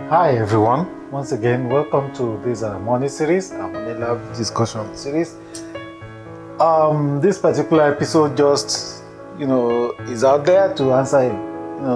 Hi everyone, once again welcome to this morning series, our Money Lab discussion series. This particular episode just is out there to answer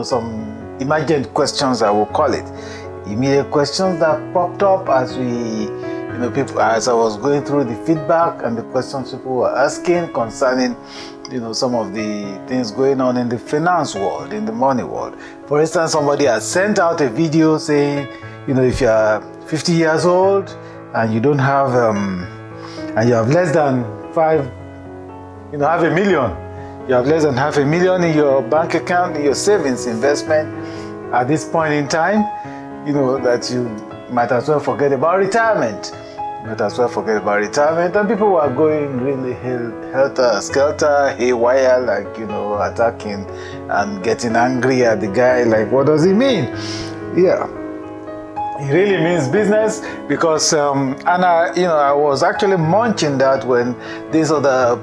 some emergent questions, I will call it. Immediate questions that popped up as as I was going through the feedback and the questions people were asking concerning some of the things going on in the finance world, in the money world. For instance, somebody has sent out a video saying, if you are 50 years old and you don't have, and you have less than half a million, you have less than $500,000 in your bank account, in your savings investment at this point in time, that you might as well forget about retirement. And people were going really helter-skelter, haywire, attacking and getting angry at the guy, like, what does he mean? Yeah, it really means business, because I was actually munching that when this other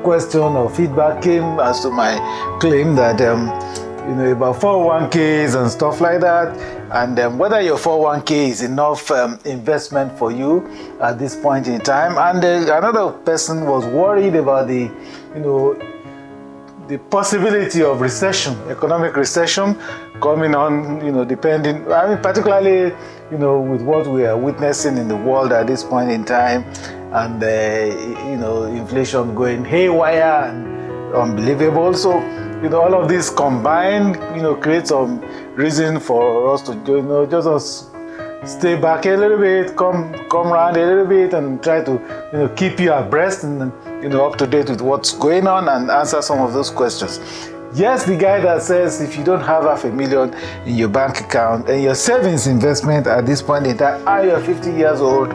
question or feedback came as to my claim that about 401ks and stuff like that, and whether your 401k is enough investment for you at this point in time. And another person was worried about the possibility of recession, economic recession coming on, particularly, with what we are witnessing in the world at this point in time, and, inflation going haywire and unbelievable. So, all of this combined, create some reason for us to, just stay back a little bit, come around a little bit, and try to, keep you abreast and, up to date with what's going on, and answer some of those questions. Yes, the guy that says if you don't have $500,000 in your bank account and your savings investment at this point in time, and you're 50 years old,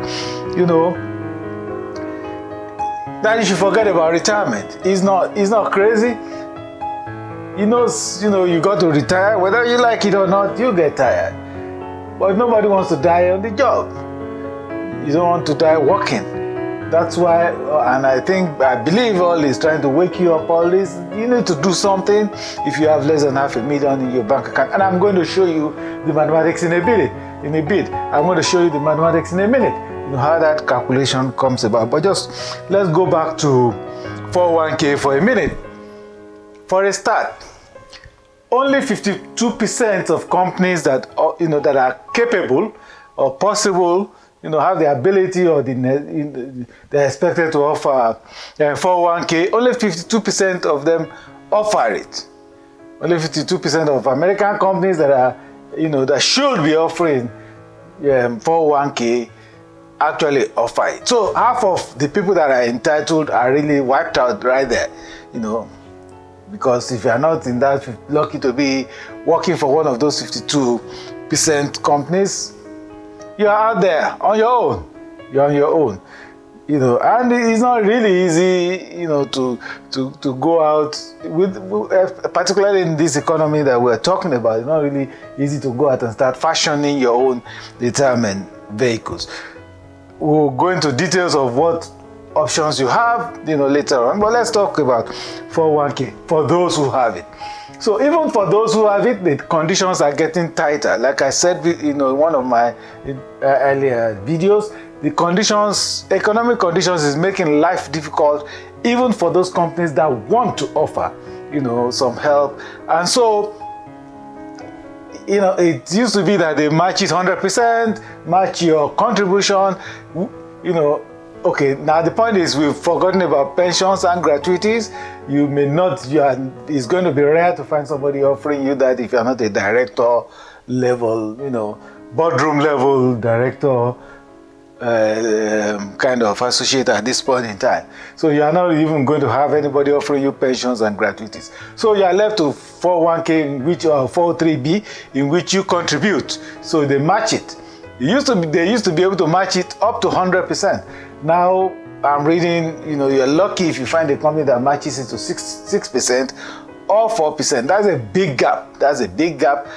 that you should forget about retirement. It's not crazy. You got to retire, whether you like it or not, you get tired. But nobody wants to die on the job. You don't want to die working. That's why, and I believe all is trying to wake you up, all this. You need to do something if you have less than $500,000 in your bank account. And I'm going to show you the mathematics in a bit. I'm going to show you the mathematics in a minute, how that calculation comes about. But just let's go back to 401k for a minute. For a start, only 52% of companies that that are capable or possible, have the ability or they're expected to offer 401k. Only 52% of them offer it. Only 52% of American companies that are, that should be offering 401k actually offer it. So half of the people that are entitled are really wiped out right there, because if you are not in that, lucky to be working for one of those 52% companies, you are out there on your own. You're on your own, and it's not really easy, to go out with, particularly in this economy that we're talking about. It's not really easy to go out and start fashioning your own retirement vehicles. We'll go into details of what options you have, later on. But let's talk about 401k for those who have it. So even for those who have it, the conditions are getting tighter. Like I said, in one of my earlier videos, the economic conditions is making life difficult, even for those companies that want to offer, some help. And so, it used to be that they match it 100%, match your contribution, Okay, now the point is we've forgotten about pensions and gratuities. It's going to be rare to find somebody offering you that if you're not a director level, boardroom level director kind of associate at this point in time. So you are not even going to have anybody offering you pensions and gratuities. So you are left to 401k in which, or 403b in which you contribute. So they match it. They used to be able to match it up to 100%. Now I'm reading, you're lucky if you find a company that matches it to 6% or 4%. That's a big gap.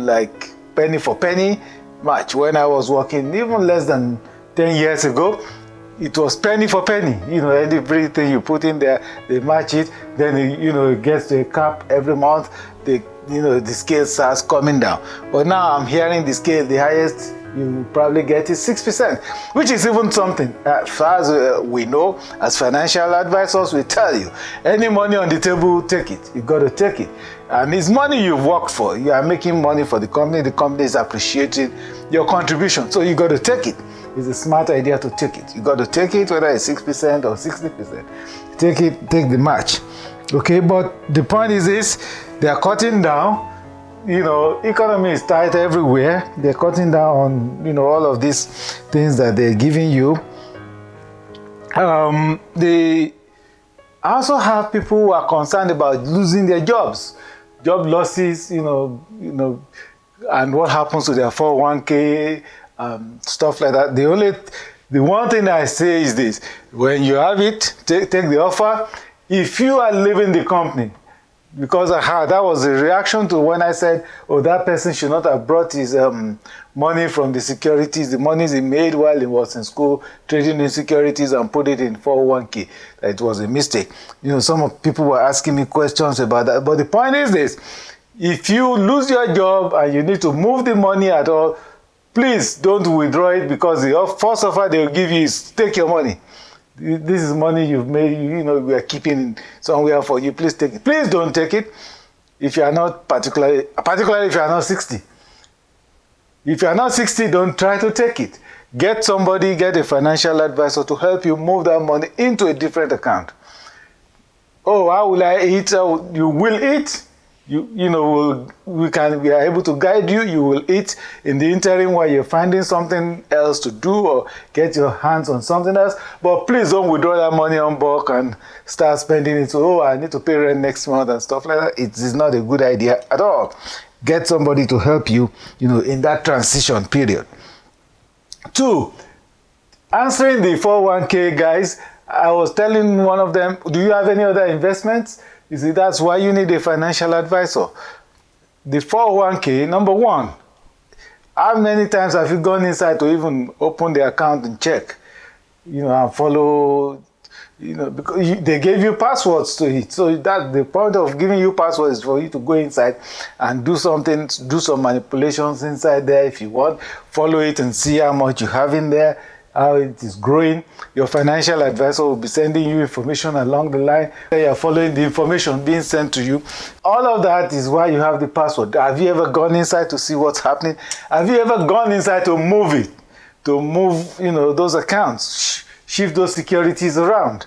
Like penny for penny match. When I was working even less than 10 years ago, it was penny for penny. Everything you put in there, they match it. Then it gets to a cap every month. The scale starts coming down. But now I'm hearing the scale, the highest you probably get is 6%, which is even something. As far as we know, as financial advisors, we tell you, any money on the table, take it. You got to take it. And it's money you've worked for. You are making money for the company. The company is appreciating your contribution. So you got to take it. It's a smart idea to take it. You got to take it, whether it's 6% or 60%. Take it, take the match. Okay, but the point is this, they are cutting down. Economy is tight everywhere. They're cutting down on, all of these things that they're giving you. They also have people who are concerned about losing their jobs, job losses, and what happens to their 401k, stuff like that. The one thing I say is this: when you have it, take the offer. If you are leaving the company, because that was the reaction to when I said, oh, that person should not have brought his money from the securities, the monies he made while he was in school, trading in securities, and put it in 401k. It was a mistake. Some of people were asking me questions about that. But the point is this: if you lose your job and you need to move the money at all, please don't withdraw it, because the first offer they'll give you is take your money. This is money you've made, we are keeping somewhere for you. Please take it. Please don't take it if you are not particularly if you are not 60. If you are not 60, don't try to take it. Get a financial advisor to help you move that money into a different account. Oh, how will I eat? You will eat. We are able to guide you. You will eat in the interim while you're finding something else to do or get your hands on something else. But please don't withdraw that money on bulk and start spending it. So, I need to pay rent next month and stuff like that. It is not a good idea at all. Get somebody to help you, in that transition period. 2, answering the 401k guys. I was telling one of them, do you have any other investments? You see, that's why you need a financial advisor. The 401k, number one, how many times have you gone inside to even open the account and check? And follow, because they gave you passwords to it. So that the point of giving you passwords is for you to go inside and do some manipulations inside there if you want. Follow it and see how much you have in there, how it is growing. Your financial advisor will be sending you information along the line. You are following the information being sent to you. All of that is why you have the password. Have you ever gone inside to see what's happening? Have you ever gone inside to move it? To move, those accounts, shift those securities around.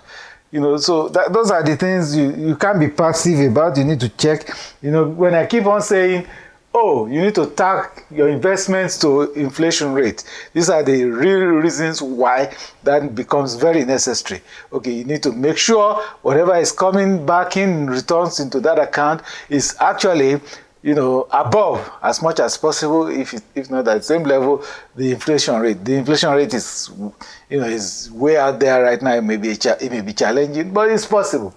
So those are the things you can't be passive about. You need to check. When I keep on saying, oh, you need to tag your investments to inflation rate. These are the real reasons why that becomes very necessary. Okay, you need to make sure whatever is coming back in returns into that account is actually, above as much as possible, if not at the same level, the inflation rate. The inflation rate is, is way out there right now. It may be challenging, but it's possible.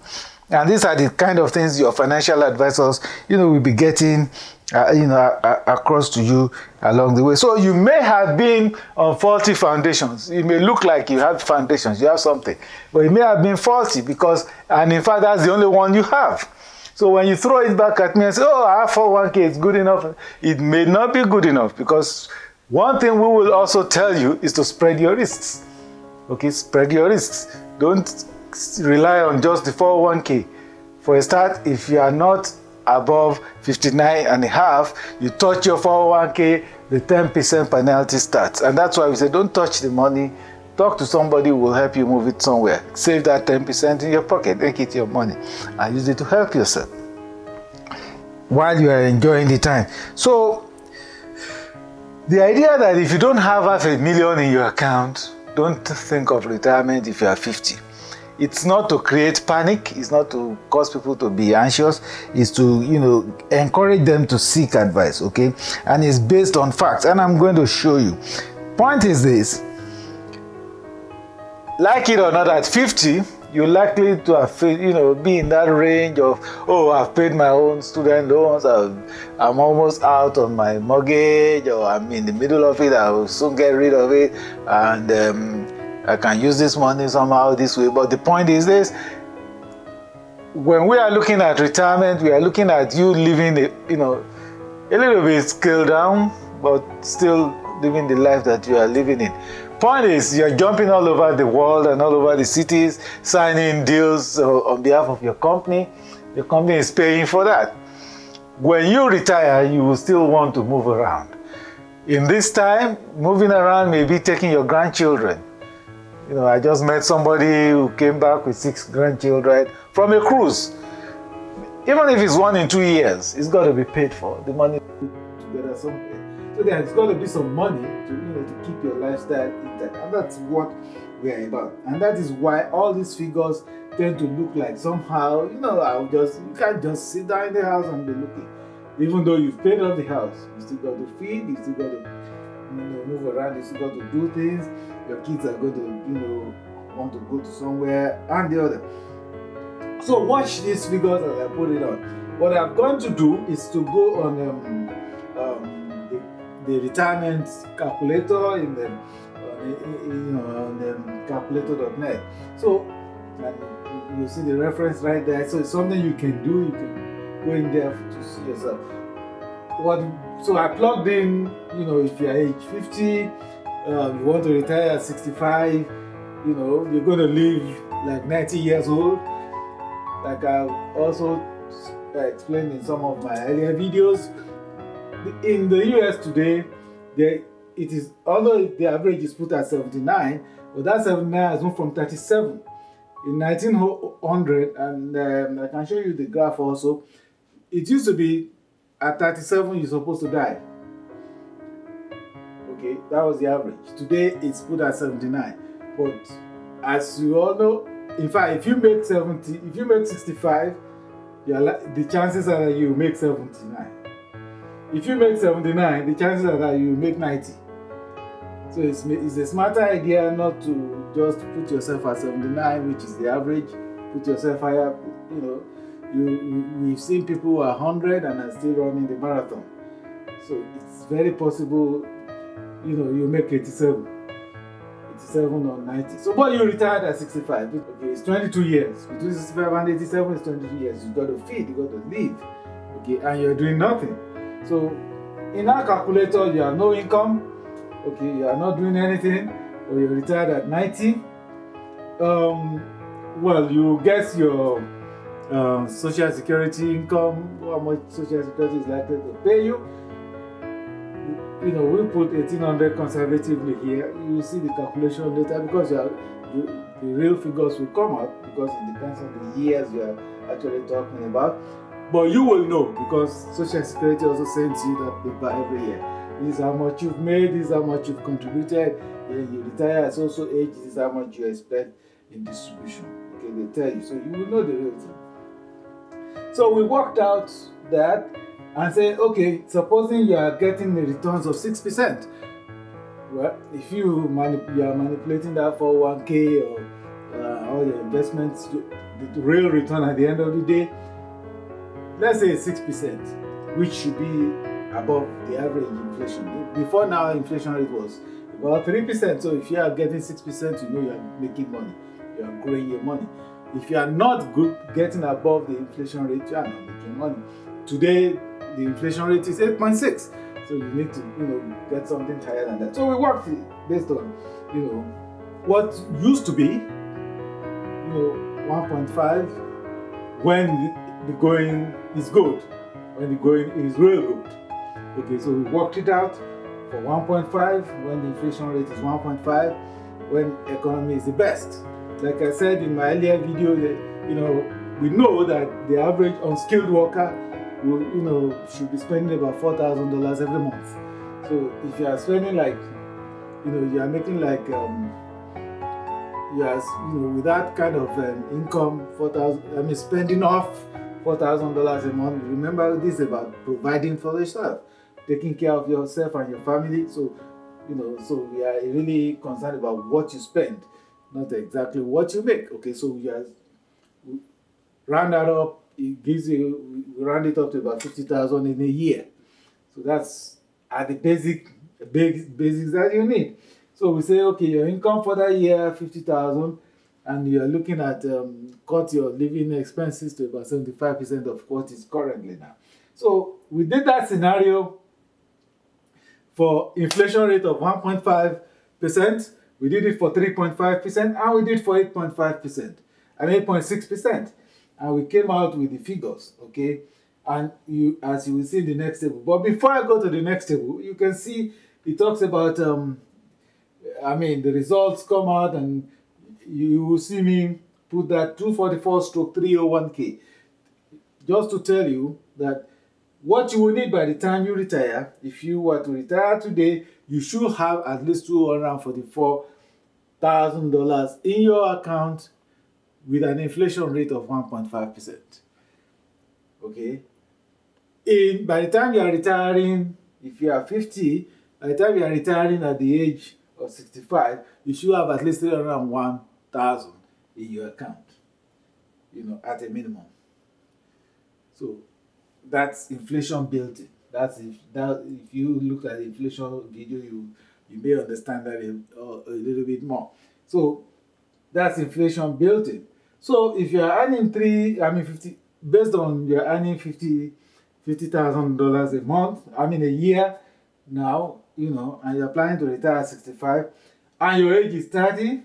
And these are the kind of things your financial advisors, will be getting, across to you along the way. So you may have been on faulty foundations. It may look like you have foundations, you have something, but it may have been faulty and in fact, that's the only one you have. So when you throw it back at me and say, oh, I have 401k, it's good enough, it may not be good enough, because one thing we will also tell you is to spread your risks. Okay, spread your risks. Don't rely on just the 401k. For a start, if you are not above 59 and a half, you touch your 401k, the 10% penalty starts. And that's why we say don't touch the money. Talk to somebody who will help you move it somewhere. Save that 10% in your pocket, make it your money, and use it to help yourself while you are enjoying the time. So the idea that if you don't have $500,000 in your account, don't think of retirement if you are 50. It's not to create panic. It's not to cause people to be anxious. It's to, encourage them to seek advice, okay? And it's based on facts. And I'm going to show you. Point is this. Like it or not, at 50, you're likely to have, be in that range of, oh, I've paid my own student loans. I'm almost out on my mortgage, or I'm in the middle of it. I will soon get rid of it. And I can use this money somehow this way. But the point is this: when we are looking at retirement, we are looking at you living, a little bit scaled down, but still living the life that you are living in. Point is, you're jumping all over the world and all over the cities, signing deals on behalf of your company. Your company is paying for that. When you retire, you will still want to move around. In this time, moving around may be taking your grandchildren. I just met somebody who came back with 6 grandchildren from a cruise. Even if it's 1 in 2 years, it's got to be paid for. The money together somewhere. So there's got to be some money to keep your lifestyle intact, and that's what we are about. And that is why all these figures tend to look like somehow, you can't just sit down in the house and be looking. Even though you've paid off the house, you still got to feed, you still got to move around, you still got to do things. Your kids are going to want to go to somewhere and the other. So watch these figures as I put it on. What I'm going to do is to go on the retirement calculator on calculator.net. So you see the reference right there. So it's something you can do. You can go in there to see yourself. So I plugged in. If you're age 50, you want to retire at 65. You're going to live like 90 years old. Like I also explained in some of my earlier videos. In the US today, although the average is put at 79, but that 79 has moved from 37 in 1900, and I can show you the graph also. It used to be at 37 you're supposed to die. Okay, that was the average. Today it's put at 79, but as you all know, in fact, if you make 65, the chances are that you make 79. If you make 79, the chances are that you make 90. So it's a smarter idea not to just put yourself at 79, which is the average. Put yourself higher. We've seen people who are 100 and are still running the marathon. So it's very possible, you make 87 or 90. So, but you retired at 65. Okay, it's 22 years. Between 65 and 87 is 22 years. You got to feed, you got to live. Okay, and you're doing nothing. So, in our calculator, you have no income. Okay, you are not doing anything, or you're retired at 90. Well, you guess your Social Security income, how much Social Security is likely to pay you. We put 1,800 conservatively here. You see the calculation later because the real figures will come out because it depends on the years you are actually talking about. But you will know because Social Security also sends you that paper every year. This is how much you've made, this is how much you've contributed. When you retire at also age, this is how much you expect in distribution. Okay, they tell you. So you will know the real thing. So we worked out that and say, okay, supposing you are getting the returns of 6%. Well, if you are manipulating that 401k or all your investments, the real return at the end of the day, let's say 6%, which should be above the average inflation. Before now, inflation rate was about 3%. So if you are getting 6%, you are making money. You are growing your money. If you are not getting above the inflation rate, you are not making money. Today, the inflation rate is 8.6. So you need to, get something higher than that. So we worked based on, what used to be, 1.5 when the going is good, when the going is real good. Okay, so we worked it out for 1.5 when the inflation rate is 1.5, when economy is the best. Like I said in my earlier video, we know that the average unskilled worker should be spending about $4,000 every month. So if you are spending you are making with that kind of income, spending off $4,000 a month. Remember, this is about providing for yourself, taking care of yourself and your family. So, so we are really concerned about what you spend, not exactly what you make. Okay, so we round that up. It gives you, we round it up to about 50,000 in a year. So that's at the basics that you need. So we say, okay, your income for that year 50,000, and you are looking at cut your living expenses to about 75% of what is currently now. So we did that scenario for inflation rate of 1.5%. We did it for 3.5%, and we did for 8.5% and 8.6%. And we came out with the figures, okay? And you, as you will see in the next table. But before I go to the next table, you can see it talks about, the results come out, and you will see me put that 244 stroke 301k. Just to tell you that what you will need by the time you retire, if you were to retire today, you should have at least $244,000 in your account with an inflation rate of 1.5%. Okay? By the time you are retiring, if you are 50, by the time you are retiring at the age of 65, you should have at least 301,000 in your account, at a minimum. So that's inflation built in. If you look at the inflation video, you may understand that a little bit more. So that's inflation built in. So if you're earning 50, based on you're earning $50,000 a month, a year now, and you're planning to retire at 65, and your age is 30,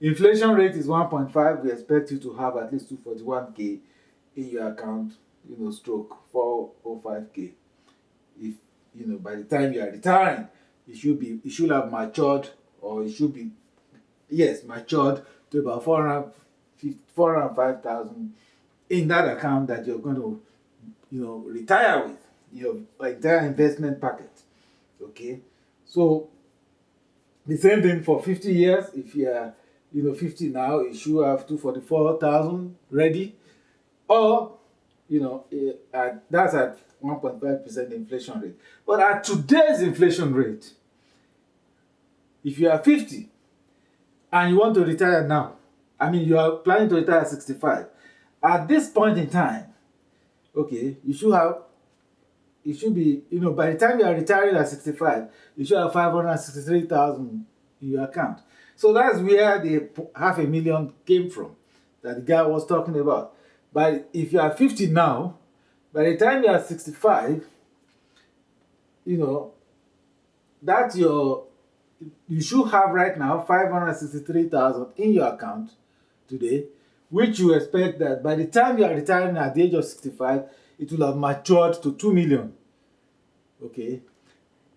inflation rate is 1.5, we expect you to have at least 241k in your account, stroke 405k. If, by the time you are retiring, it should have matured, or it should be, matured to about 405,000 in that account that you're going to, retire with, your entire investment packet. Okay, so the same thing for 50 years. If you are, 50 now, you should have 244,000 ready, or, that's at 1.5% inflation rate. But at today's inflation rate, if you are 50 and you want to retire now, you are planning to retire at 65, at this point in time, okay, you should be, by the time you are retiring at 65, you should have 563,000 in your account. So that's where the $500,000 came from, that the guy was talking about. But if you are 50 now, by the time you are 65, you should have right now 563,000 in your account today, which you expect that by the time you are retiring at the age of 65, it will have matured to 2 million. Okay.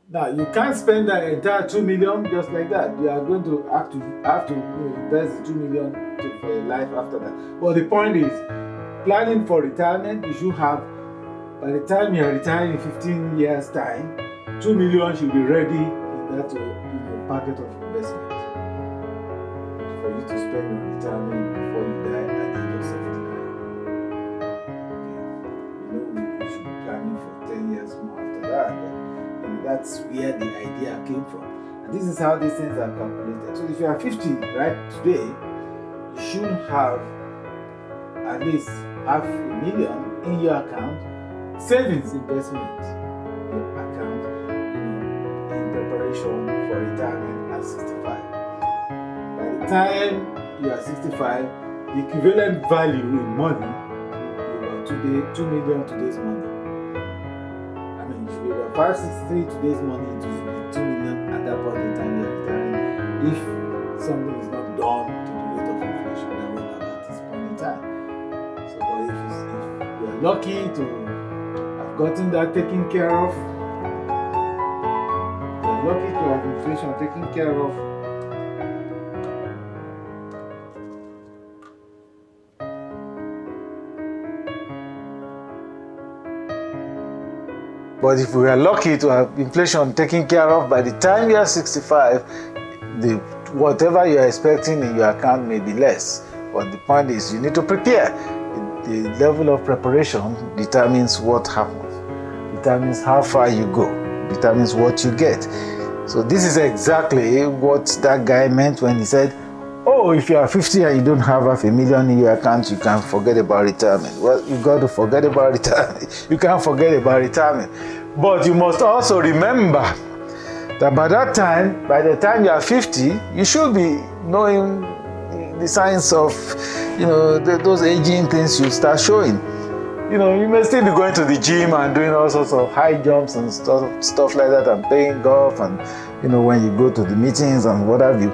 Now you can't spend that entire 2 million just like that. You are going to have to invest the 2 million for life after that. Well, the point is, planning for retirement, you should have, by the time you are retiring in 15 years' time, 2 million should be ready in that packet of investment for you to spend on retirement before you die at the age of 79. Okay. You should be planning for 10 years more after that. But, that's where the idea came from. And this is how these things are calculated. So if you are 50 right today, you should have at least $500,000 in your account, savings investment account, in preparation for retirement at 65. By the time you are 65, the equivalent value in money will be about 2 million today's money. It should be about 563 today's money, it will be 2 million at that point in time you are retiring, if something is not done to the rate of inflation that we have at this point in time. So, but if you are lucky to have gotten that taken care of, if you are lucky to have inflation taken care of, But if we are lucky to have inflation taken care of, by the time you are 65, whatever you are expecting in your account may be less. But the point is, you need to prepare. The level of preparation determines what happens, determines how far you go, determines what you get. So this is exactly what that guy meant when he said, oh, if you are 50 and you don't have $500,000 in your account, you can forget about retirement. Well, you got to forget about retirement. You can't forget about retirement. But you must also remember that by that time, by the time you are 50, you should be knowing the signs of, those aging things you start showing. You may still be going to the gym and doing all sorts of high jumps and stuff like that, and playing golf, and when you go to the meetings and what have you.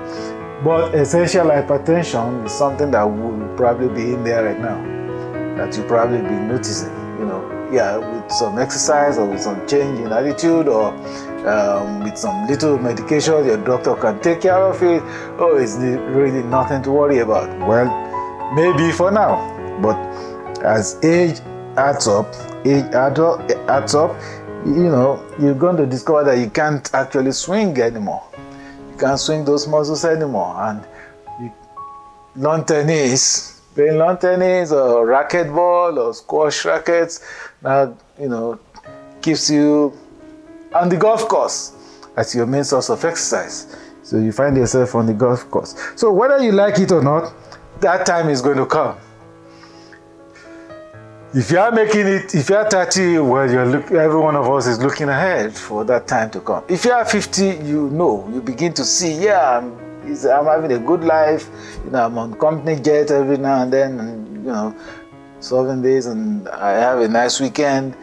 But essential hypertension is something that will probably be in there right now, that you'll probably be noticing, with some exercise or with some change in attitude, or with some little medication your doctor can take care of it. Oh, it's really nothing to worry about. Well, maybe for now, but as age adds up, you're going to discover that you can't actually swing anymore. You can't swing those muscles anymore. And playing lawn tennis or racquetball or squash rackets now, keeps you on the golf course as your main source of exercise. So you find yourself on the golf course. So whether you like it or not, that time is going to come. If you are making it, if you are 30, well, every one of us is looking ahead for that time to come. If you are 50, you begin to see, I'm having a good life. I'm on company jet every now and then, and, solving this, and I have a nice weekend,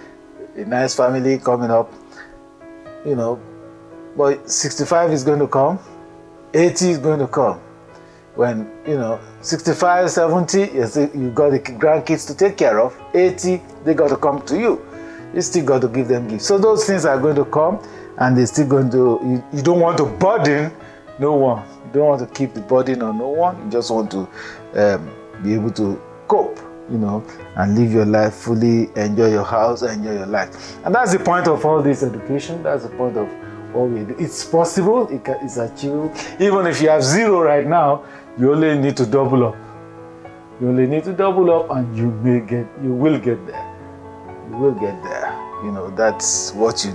a nice family coming up, But 65 is going to come, 80 is going to come. When, 65, 70, you've got the grandkids to take care of. 80, they got to come to you. You still got to give them gifts. So those things are going to come, and they're still going to, you don't want to burden no one. You don't want to keep the burden on no one. You just want to be able to cope, and live your life fully, enjoy your house, enjoy your life. And that's the point of all this education. That's the point of all we do. It's possible, it's achievable. Even if you have 0 right now, you only need to double up. You only need to double up, and you will get there. You will get there. That's what you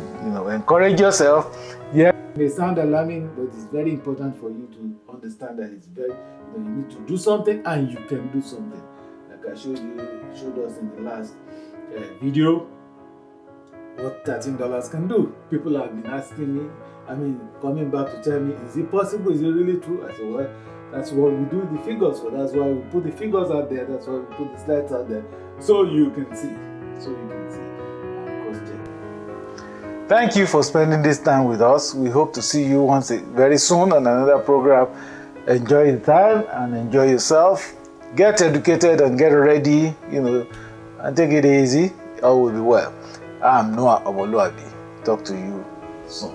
encourage yourself. Yeah. It may sound alarming, but it's very important for you to understand that it's very, you need to do something, and you can do something. Like I showed us in the last video, what $13 can do. People have been asking me, coming back to tell me, is it possible? Is it really true? I said, well, that's what we do the figures for. That's why we put the figures out there. That's why we put the slides out there, so you can see. Cross-check. Thank you for spending this time with us. We hope to see you very soon on another program. Enjoy the time and enjoy yourself. Get educated and get ready, and take it easy. All will be well. I'm Noah Omoluabi. Talk to you soon.